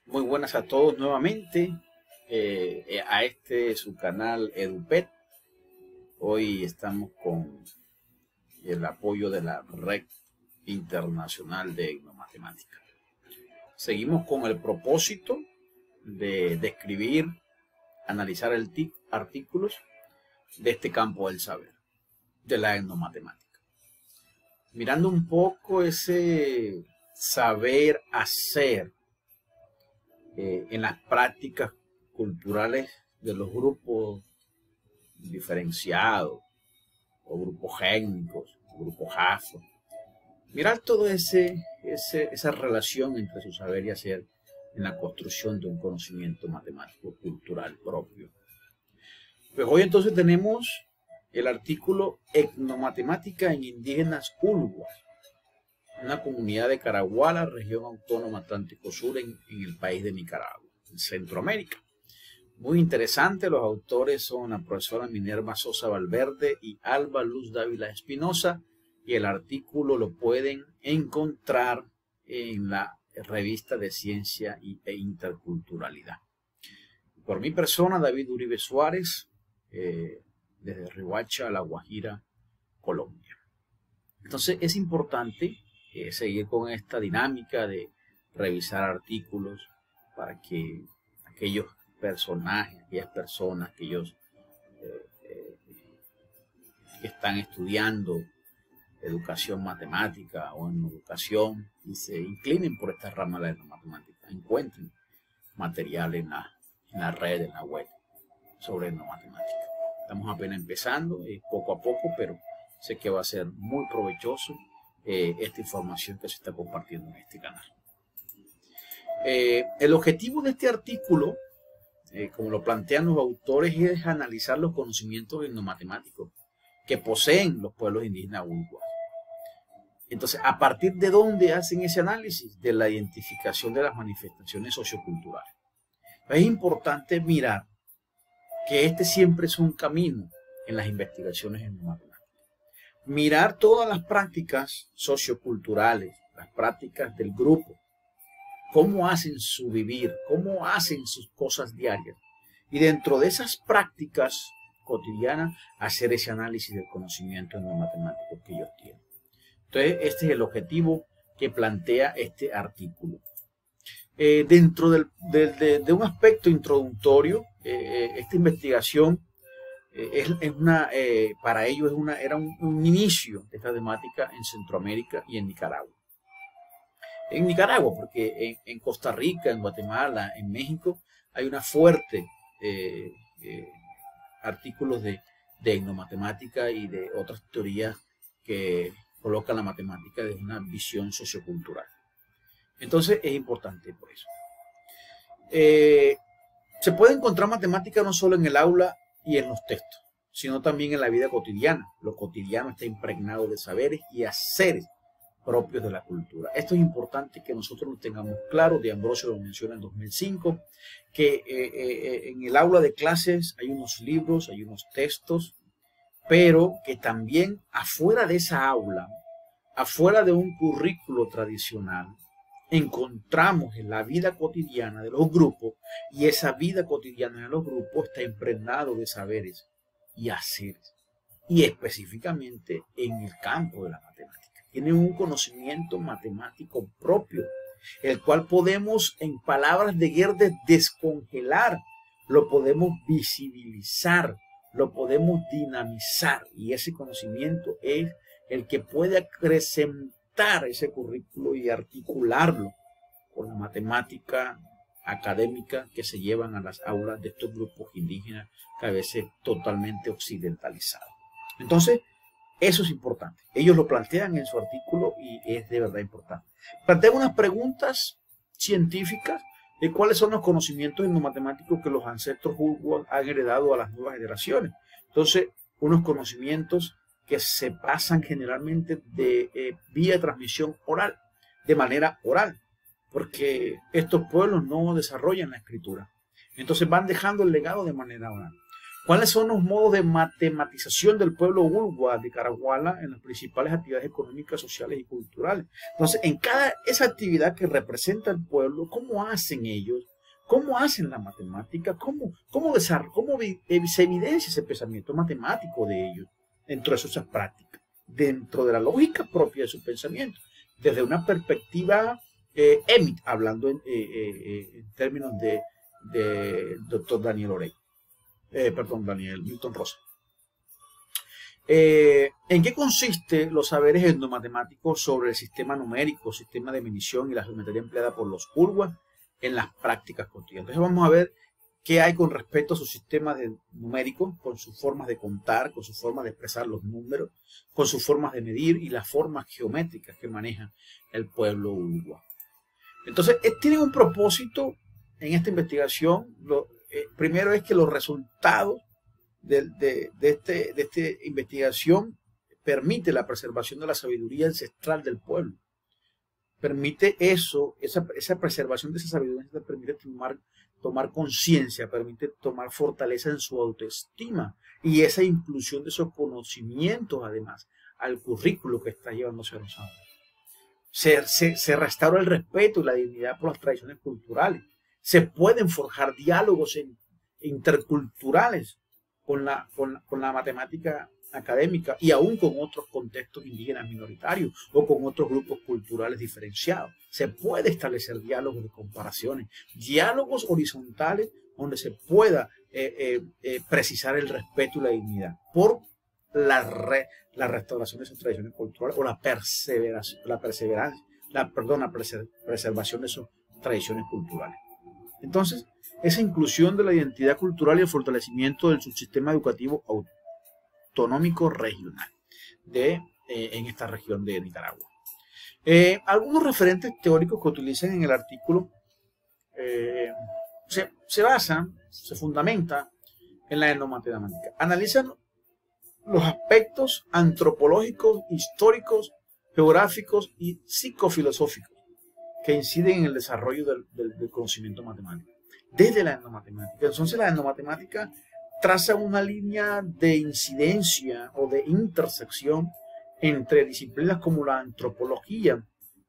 Muy buenas a todos nuevamente a su canal EduPet. Hoy estamos con el apoyo de la Red Internacional de Etnomatemática. Seguimos con el propósito de describir, analizar artículos de este campo del saber, de la etnomatemática. Mirando un poco ese saber hacer en las prácticas culturales de los grupos diferenciados, o grupos étnicos, o grupos afro. Mirar todo esa relación entre su saber y hacer en la construcción de un conocimiento matemático cultural propio. Pues hoy entonces tenemos el artículo Etnomatemática en indígenas ulguas, una comunidad de Caraguala, región autónoma Atlántico Sur en el país de Nicaragua, en Centroamérica. Muy interesante, los autores son la profesora Minerva Sosa Valverde y Alba Luz Dávila Espinosa, y el artículo lo pueden encontrar en la revista de Ciencia e Interculturalidad. Por mi persona, David Uribe Suárez, desde Riohacha, La Guajira, Colombia. Entonces es importante seguir con esta dinámica de revisar artículos para que aquellos personajes, aquellas personas, aquellos que están estudiando educación matemática o en educación y se inclinen por esta rama de la matemática, encuentren material en la red, en la web sobre etnomatemática. Estamos apenas empezando, poco a poco, pero sé que va a ser muy provechoso esta información que se está compartiendo en este canal. El objetivo de este artículo, como lo plantean los autores, es analizar los conocimientos etnomatemáticos que poseen los pueblos indígenas ulguas. Entonces, ¿a partir de dónde hacen ese análisis? De la identificación de las manifestaciones socioculturales. Es importante mirar que este siempre es un camino en las investigaciones etnomatemáticas. Mirar todas las prácticas socioculturales, las prácticas del grupo, cómo hacen su vivir, cómo hacen sus cosas diarias. Y dentro de esas prácticas cotidianas, hacer ese análisis del conocimiento etnomatemático que ellos tienen. Entonces, este es el objetivo que plantea este artículo. Dentro de un aspecto introductorio, esta investigación para ellos era un inicio de esta temática en Centroamérica y en Nicaragua. En Nicaragua, porque en Costa Rica, en Guatemala, en México, hay una fuerte artículos de etnomatemática y de otras teorías que colocan la matemática desde una visión sociocultural. Entonces es importante por eso. Se puede encontrar matemática no solo en el aula y en los textos, sino también en la vida cotidiana. Lo cotidiano está impregnado de saberes y haceres propios de la cultura. Esto es importante que nosotros lo tengamos claro. De Ambrosio lo menciona en 2005, que en el aula de clases hay unos libros, hay unos textos, pero que también afuera de esa aula, afuera de un currículo tradicional, encontramos en la vida cotidiana de los grupos, y esa vida cotidiana de los grupos está impregnado de saberes y haceres, y específicamente en el campo de la matemática. Tienen un conocimiento matemático propio, el cual podemos, en palabras de Guerdes, descongelar, lo podemos visibilizar, lo podemos dinamizar, y ese conocimiento es el que puede acrecentar ese currículo y articularlo con la matemática académica que se llevan a las aulas de estos grupos indígenas, que a veces totalmente occidentalizados. Entonces, eso es importante. Ellos lo plantean en su artículo y es de verdad importante. Plantean unas preguntas científicas de cuáles son los conocimientos etnomatemáticos que los ancestros ulguas han heredado a las nuevas generaciones. Entonces, unos conocimientos que se pasan generalmente de vía transmisión oral, de manera oral, porque estos pueblos no desarrollan la escritura. Entonces van dejando el legado de manera oral. ¿Cuáles son los modos de matematización del pueblo Ulwa de Caraguala en las principales actividades económicas, sociales y culturales? Entonces, en cada esa actividad que representa el pueblo, ¿cómo hacen ellos? ¿Cómo hacen la matemática? ¿Cómo se evidencia ese pensamiento matemático de ellos dentro de esas prácticas? Dentro de la lógica propia de su pensamiento, desde una perspectiva EMIT, hablando en términos de doctor Daniel Orey. Daniel Milton Rosa. ¿En qué consiste los saberes etnomatemáticos sobre el sistema numérico, sistema de medición y la geometría empleada por los Ulwa en las prácticas cotidianas? Entonces vamos a ver qué hay con respecto a su sistema numérico, con sus formas de contar, con sus formas de expresar los números, con sus formas de medir y las formas geométricas que maneja el pueblo Ulwa. Entonces, tienen un propósito en esta investigación. Primero es que los resultados de esta investigación permite la preservación de la sabiduría ancestral del pueblo. Permite esa preservación de esa sabiduría, permite tomar conciencia, permite tomar fortaleza en su autoestima y esa inclusión de esos conocimientos, además, al currículo que está llevándose a los aulas. Se restaura el respeto y la dignidad por las tradiciones culturales. Se pueden forjar diálogos interculturales con la matemática académica y aún con otros contextos indígenas minoritarios o con otros grupos culturales diferenciados. Se puede establecer diálogos de comparaciones, diálogos horizontales donde se pueda precisar el respeto y la dignidad por la restauración de esas tradiciones culturales o la preservación de esas tradiciones culturales. Entonces, esa inclusión de la identidad cultural y el fortalecimiento del subsistema educativo autonómico regional en esta región de Nicaragua. Algunos referentes teóricos que utilizan en el artículo se fundamentan en la etnomatemática. Analizan los aspectos antropológicos, históricos, geográficos y psicofilosóficos que inciden en el desarrollo del conocimiento matemático desde la etnomatemática. Entonces la etnomatemática traza una línea de incidencia o de intersección entre disciplinas como la antropología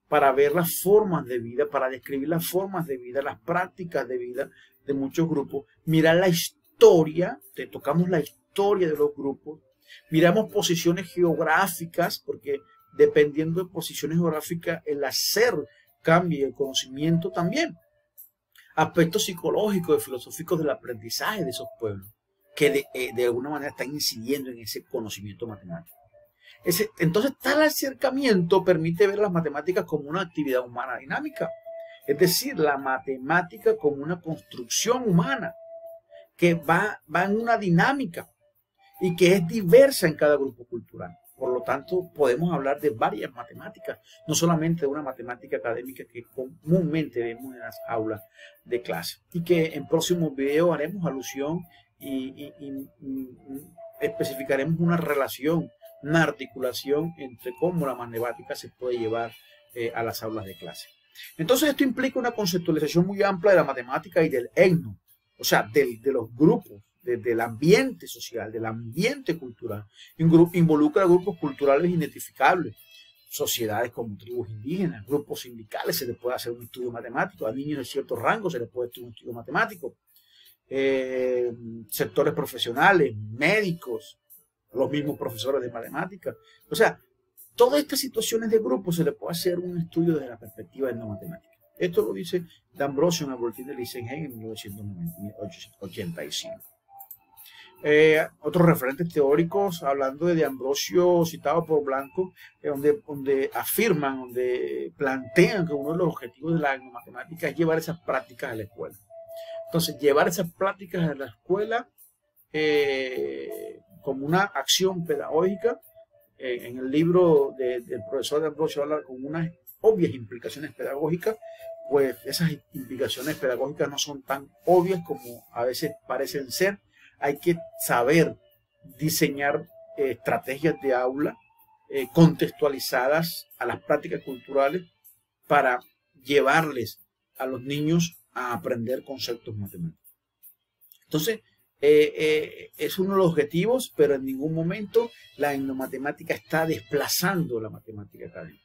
para ver las formas de vida, para describir las formas de vida, las prácticas de vida de muchos grupos, mirar la historia, tocamos la historia de los grupos, miramos posiciones geográficas, porque dependiendo de posiciones geográficas, el hacer cambia y el conocimiento también. Aspectos psicológicos y filosóficos del aprendizaje de esos pueblos, que de alguna manera están incidiendo en ese conocimiento matemático. Entonces, tal acercamiento permite ver las matemáticas como una actividad humana dinámica, es decir, la matemática como una construcción humana que va en una dinámica y que es diversa en cada grupo cultural. Por lo tanto, podemos hablar de varias matemáticas, no solamente de una matemática académica que comúnmente vemos en las aulas de clase. Y que en próximos videos haremos alusión y especificaremos una relación, una articulación entre cómo la matemática se puede llevar a las aulas de clase. Entonces, esto implica una conceptualización muy amplia de la matemática y del etno, o sea, de los grupos, del ambiente social, del ambiente cultural. Involucra grupos culturales identificables, sociedades como tribus indígenas, grupos sindicales, se les puede hacer un estudio matemático, a niños de ciertos rangos se les puede hacer un estudio matemático, sectores profesionales, médicos, los mismos profesores de matemáticas. O sea, todas estas situaciones de grupos se les puede hacer un estudio desde la perspectiva etnomatemática. Esto lo dice D'Ambrosio en el boletín de Lisenheim en 1985. Otros referentes teóricos, hablando de D'Ambrosio, citado por Blanco, donde afirman, donde plantean que uno de los objetivos de la etnomatemática es llevar esas prácticas a la escuela. Entonces, llevar esas prácticas a la escuela como una acción pedagógica. En el libro del profesor D'Ambrosio habla con unas obvias implicaciones pedagógicas, pues esas implicaciones pedagógicas no son tan obvias como a veces parecen ser. Hay que saber diseñar estrategias de aula contextualizadas a las prácticas culturales para llevarles a los niños a aprender conceptos matemáticos. Entonces, es uno de los objetivos, pero en ningún momento la etnomatemática está desplazando la matemática académica.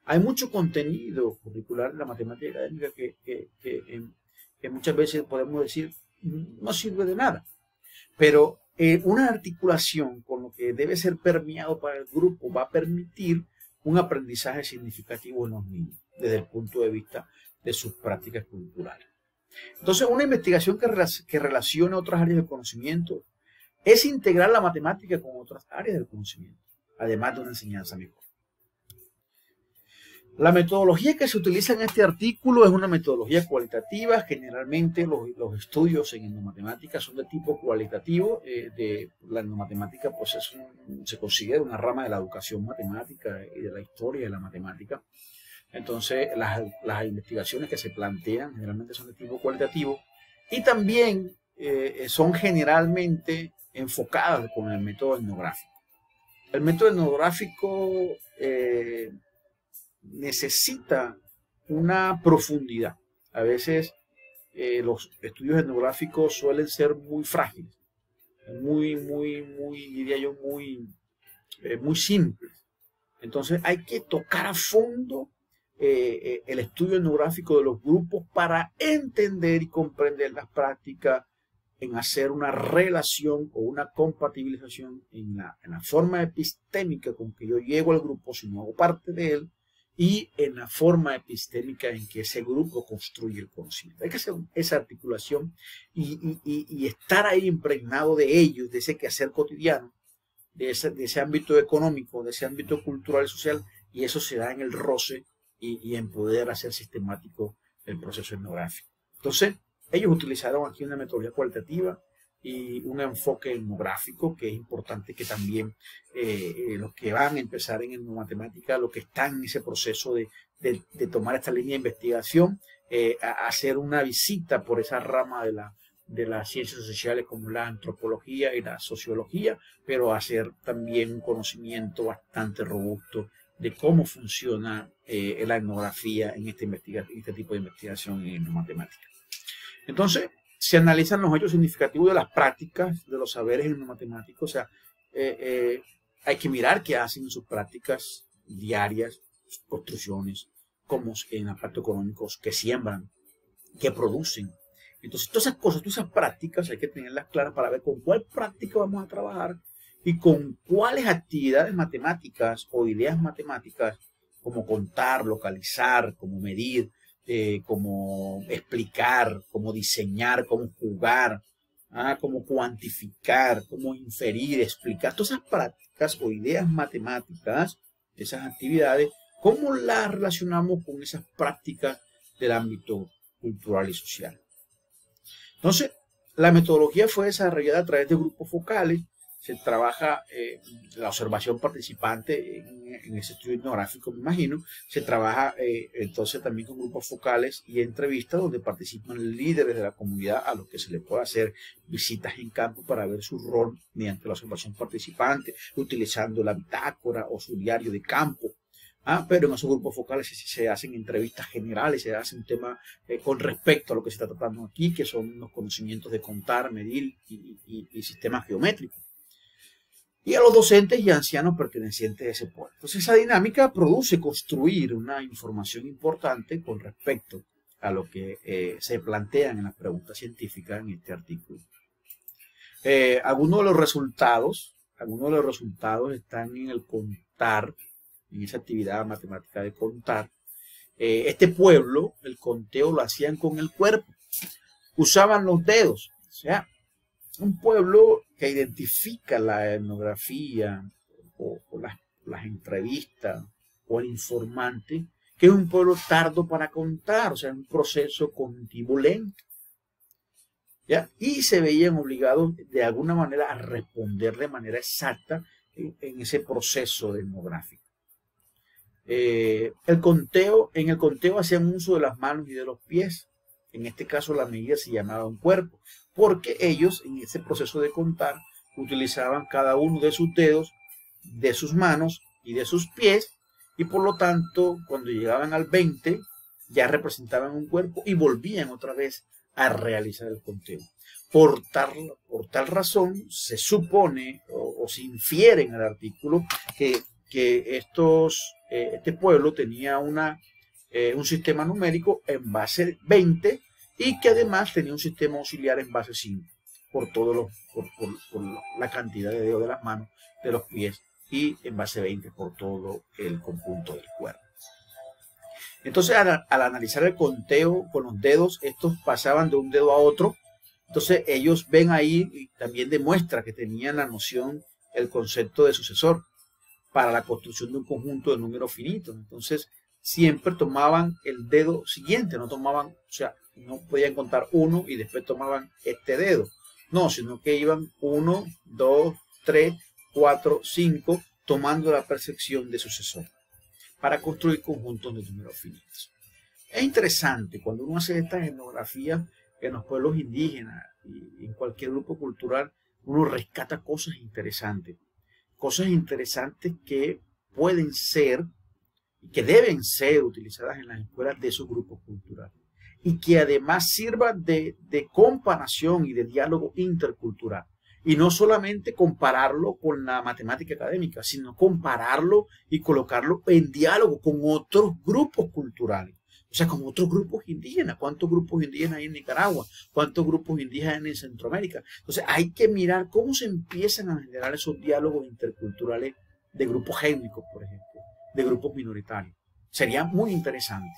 Hay mucho contenido curricular de la matemática académica que muchas veces podemos decir no sirve de nada, pero una articulación con lo que debe ser permeado para el grupo va a permitir un aprendizaje significativo en los niños desde el punto de vista de sus prácticas culturales. Entonces, una investigación que relacione otras áreas del conocimiento es integrar la matemática con otras áreas del conocimiento, además de una enseñanza mejor. La metodología que se utiliza en este artículo es una metodología cualitativa. Generalmente los estudios en etnomatemática son de tipo cualitativo. La etnomatemática pues se considera una rama de la educación matemática y de la historia de la matemática. Entonces las investigaciones que se plantean generalmente son de tipo cualitativo y también son generalmente enfocadas con el método etnográfico. El método etnográfico necesita una profundidad. A veces los estudios etnográficos suelen ser muy frágiles, diría yo, muy simples. Entonces hay que tocar a fondo el estudio etnográfico de los grupos para entender y comprender las prácticas, en hacer una relación o una compatibilización en la forma epistémica con que yo llego al grupo si no hago parte de él, y en la forma epistémica en que ese grupo construye el conocimiento. Hay que hacer esa articulación y estar ahí impregnado de ellos, de ese quehacer cotidiano, de ese ámbito económico, de ese ámbito cultural y social, y eso se da en el roce y en poder hacer sistemático el proceso etnográfico. Entonces, ellos utilizaron aquí una metodología cualitativa y un enfoque etnográfico, que es importante que también los que van a empezar en etnomatemática, los que están en ese proceso de tomar esta línea de investigación, hacer una visita por esa rama de las ciencias sociales como la antropología y la sociología, pero hacer también un conocimiento bastante robusto de cómo funciona la etnografía en este tipo de investigación en etnomatemática. Entonces, se analizan los hechos significativos de las prácticas de los saberes etnomatemáticos. O sea, hay que mirar qué hacen en sus prácticas diarias, sus construcciones, como en aspectos económicos, que siembran, que producen. Entonces, todas esas cosas, todas esas prácticas hay que tenerlas claras para ver con cuál práctica vamos a trabajar y con cuáles actividades matemáticas o ideas matemáticas, como contar, localizar, como medir, como explicar, como diseñar, como jugar, como cuantificar, como inferir, explicar. Todas esas prácticas o ideas matemáticas, esas actividades, ¿cómo las relacionamos con esas prácticas del ámbito cultural y social? Entonces, la metodología fue desarrollada a través de grupos focales. Se trabaja la observación participante en ese estudio etnográfico, me imagino. Se trabaja entonces también con grupos focales y entrevistas donde participan líderes de la comunidad a los que se les puede hacer visitas en campo para ver su rol mediante la observación participante, utilizando la bitácora o su diario de campo. Pero en esos grupos focales se hacen entrevistas generales, se hace un tema con respecto a lo que se está tratando aquí, que son los conocimientos de contar, medir y sistemas geométricos. Y a los docentes y ancianos pertenecientes a ese pueblo. Entonces, esa dinámica produce construir una información importante con respecto a lo que se plantean en las preguntas científicas en este artículo. Algunos de los resultados están en el contar, en esa actividad matemática de contar. Este pueblo, el conteo lo hacían con el cuerpo, usaban los dedos, o sea, un pueblo que identifica la etnografía o las entrevistas o el informante, que es un pueblo tardo para contar, o sea, un proceso cognitivo lento, ¿ya? Y se veían obligados de alguna manera a responder de manera exacta en ese proceso etnográfico. En el conteo hacían uso de las manos y de los pies. En este caso la medida se llamaba un cuerpo, porque ellos en ese proceso de contar utilizaban cada uno de sus dedos, de sus manos y de sus pies, y por lo tanto cuando llegaban al 20 ya representaban un cuerpo y volvían otra vez a realizar el conteo. Por tal razón, se supone o se infiere en el artículo que este pueblo tenía un sistema numérico en base 20 y que además tenía un sistema auxiliar en base 5 por la cantidad de dedos de las manos, de los pies, y en base 20 por todo el conjunto del cuerpo. Entonces, al analizar el conteo con los dedos, estos pasaban de un dedo a otro. Entonces, ellos ven ahí y también demuestra que tenían la noción, el concepto de sucesor para la construcción de un conjunto de números finitos. Entonces, siempre tomaban el dedo siguiente, no tomaban, o sea, no podían contar uno y después tomaban este dedo. No, sino que iban 1, 2, 3, 4, 5, tomando la percepción de sucesor para construir conjuntos de números finitos. Es interesante cuando uno hace estas etnografías en los pueblos indígenas y en cualquier grupo cultural, uno rescata cosas interesantes que pueden ser y que deben ser utilizadas en las escuelas de esos grupos culturales y que además sirvan de comparación y de diálogo intercultural. Y no solamente compararlo con la matemática académica, sino compararlo y colocarlo en diálogo con otros grupos culturales. O sea, con otros grupos indígenas. ¿Cuántos grupos indígenas hay en Nicaragua? ¿Cuántos grupos indígenas hay en Centroamérica? Entonces hay que mirar cómo se empiezan a generar esos diálogos interculturales de grupos étnicos, por ejemplo, de grupos minoritarios. Sería muy interesante.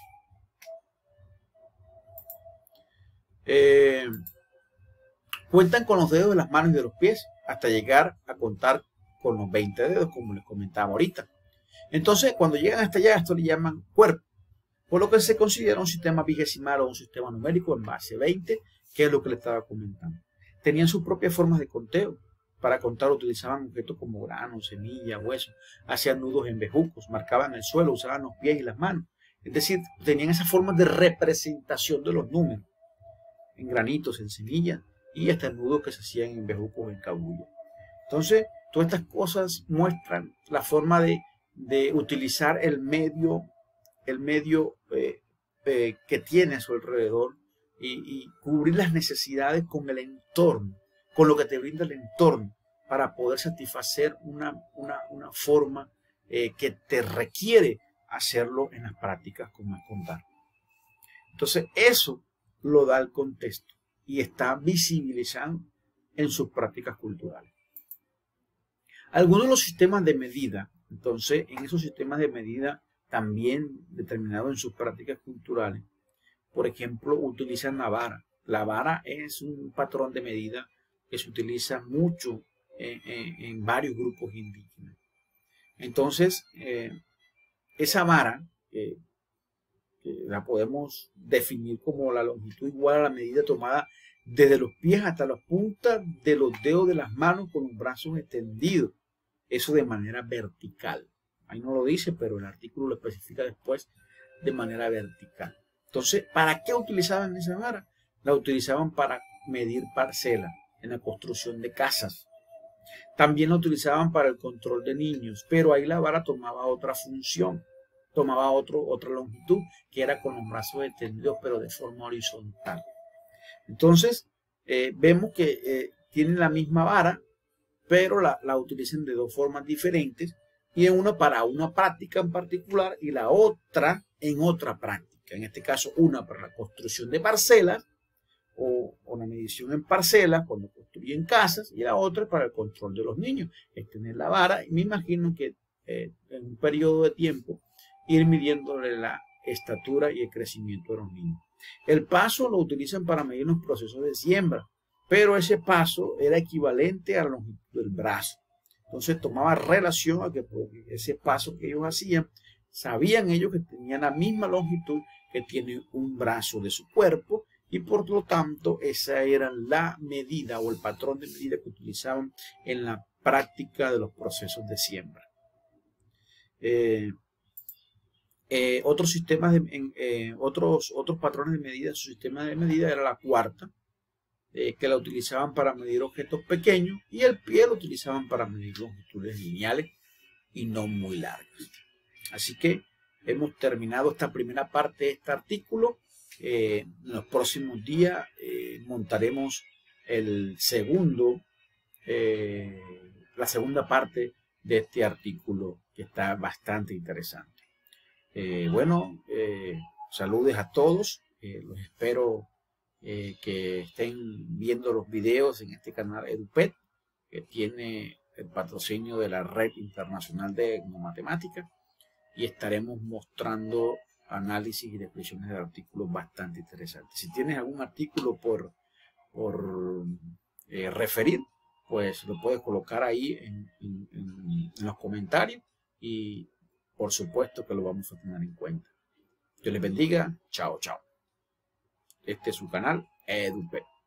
Cuentan con los dedos de las manos y de los pies hasta llegar a contar con los 20 dedos, como les comentaba ahorita. Entonces, cuando llegan hasta allá, esto le llaman cuerpo, por lo que se considera un sistema vigesimal o un sistema numérico en base 20, que es lo que les estaba comentando. Tenían sus propias formas de conteo. Para contar utilizaban objetos como granos, semillas, huesos, hacían nudos en bejucos, marcaban el suelo, usaban los pies y las manos. Es decir, tenían esas formas de representación de los números, en granitos, en semillas, y hasta nudos que se hacían en bejucos o en cabullo. Entonces, todas estas cosas muestran la forma de utilizar el medio que tiene a su alrededor y cubrir las necesidades con el entorno, con lo que te brinda el entorno, para poder satisfacer una forma que te requiere hacerlo en las prácticas como es contar. Entonces, eso lo da el contexto y está visibilizado en sus prácticas culturales. Algunos de los sistemas de medida, entonces, en esos sistemas de medida también determinados en sus prácticas culturales, por ejemplo, utilizan la vara. La vara es un patrón de medida que se utiliza mucho en varios grupos indígenas. Entonces, esa vara, que la podemos definir como la longitud igual a la medida tomada desde los pies hasta las puntas de los dedos de las manos con los brazos extendidos, eso de manera vertical. Ahí no lo dice, pero el artículo lo especifica después de manera vertical. Entonces, ¿para qué utilizaban esa vara? La utilizaban para medir parcelas en la construcción de casas. También la utilizaban para el control de niños, pero ahí la vara tomaba otra función, tomaba otra longitud, que era con los brazos extendidos, pero de forma horizontal. Entonces, vemos que tienen la misma vara, pero la utilizan de dos formas diferentes, y en una para una práctica en particular y la otra en otra práctica. En este caso, una para la construcción de parcelas o la medición en parcelas cuando construyen casas, y la otra para el control de los niños, es tener la vara, y me imagino que en un periodo de tiempo ir midiéndole la estatura y el crecimiento de los niños. El paso lo utilizan para medir los procesos de siembra, pero ese paso era equivalente a la longitud del brazo. Entonces tomaba relación a que ese paso que ellos hacían, sabían ellos que tenían la misma longitud que tiene un brazo de su cuerpo, y por lo tanto esa era la medida o el patrón de medida que utilizaban en la práctica de los procesos de siembra. Otros patrones de medida, su sistema de medida era la cuarta, que la utilizaban para medir objetos pequeños, y el pie lo utilizaban para medir longitudes lineales y no muy largas. Así que hemos terminado esta primera parte de este artículo. En los próximos días montaremos la segunda parte de este artículo, que está bastante interesante. Saludes a todos. Los espero que estén viendo los videos en este canal EduPet, que tiene el patrocinio de la Red Internacional de Etnomatemática, y estaremos mostrando análisis y descripciones de artículos bastante interesantes. Si tienes algún artículo por referir, pues lo puedes colocar ahí en los comentarios, y por supuesto que lo vamos a tener en cuenta. Dios les bendiga. Chao, chao. Este es su canal EduPet.